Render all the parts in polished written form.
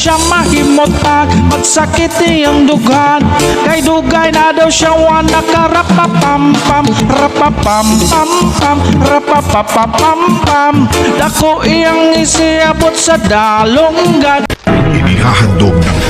siya mahimutag, magsakit iyang dugan. Kay dugay na daw siya wana karapapam-pam, rapapam-pam-pam, rapapapapam-pam. Dako iyang isiabot sa dalunggan. Inihahandog ng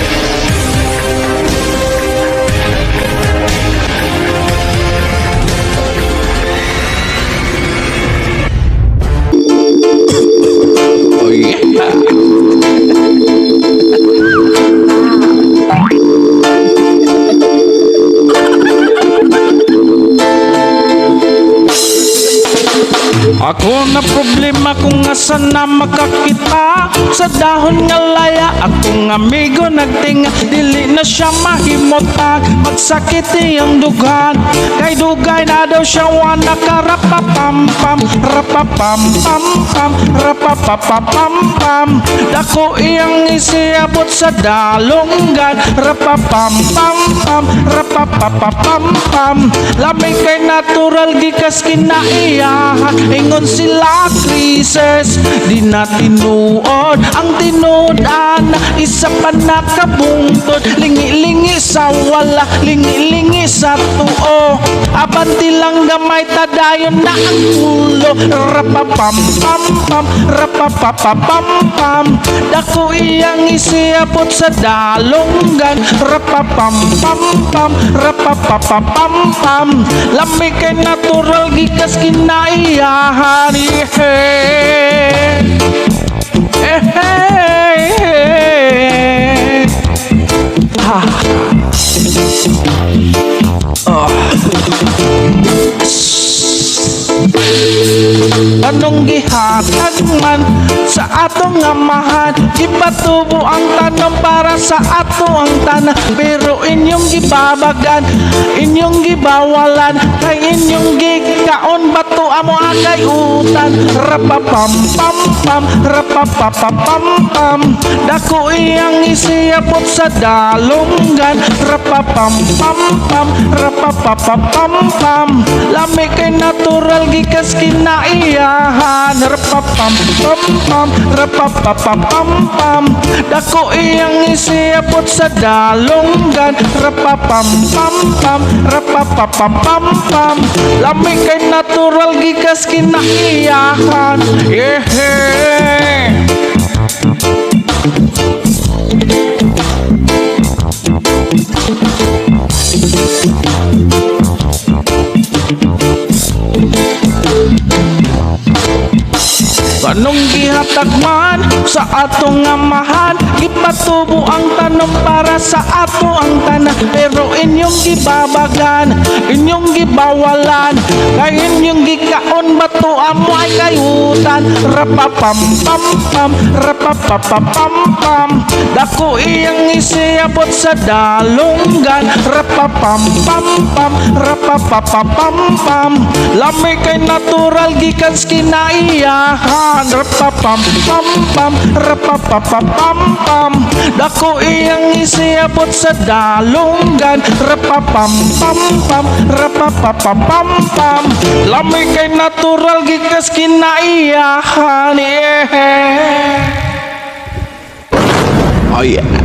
Ako na problema kung asa na makakita sa dahon nga laya. Akong amigo nagtinga, dili na siya mahimutag, magsakit iyang dugan. Kay dugay na daw siya wana karapapam-pam, rapapam-pam-pam, rapapapapam-pam. Dako iyang isiabot sa dalunggan, rapapam-pam-pam, rapapapapam-pam. Lamig kay natural gikas kinaiyahan, ingon sila krises, di na tinuod ang tinudan. Isa pa nakabungtod, lingi-lingi sa wala, lingi-lingi sa tuo. Abanti lang gamay, tadayon na ang ulo. Rapapam-pam-pam, rapapapapam-pam. Dako iyang isiabot sa dalunggan, rapapam-pam-pam, rapapapapam-pam. Lamig kay natural gikas kinaiyahan. Anong gihatag man sa atong amahan, ipatubo ang tanong para sa ato ang tanan. Pero inyong gibabagan, inyong gibawalan, kay inyong gikaon bato amo agay utan. Rapapam-pam-pam, rapapapapam-pam. Dako iyang isiabot sa dalunggan, rapapam-pam-pam, rapapapapam-pam. Lami kay natural gikas kinaiyahan, rapapam-pam-pam, rapapapapam-pam. Dako iyang isiabot sa dalunggan, rapapam-pam-pam, rapapapapam-pam. Lami kay natural gikas kinaiyahan. Anong gihatag man sa atong amahan, ipatubo ang tanong para sa ato ang tanan. Pero inyong gibabagan, inyong gibawalan, kay inyong gikaon bato amo ay kayutan. Rapapam-pam-pam, rapapapapam-pam. Dako iyang isiabot sa dalunggan, rapapam-pam-pam, rapapapapam-pam. Lami kay natural gikas kinaiyahan, rapapam-pam-pam, rapapapapam-pam. Dako iyang isiabot sa dalunggan, rapapam-pam-pam, rapapapapam-pam. Lami kay natural gikas kinaiyahan. Oh yeah.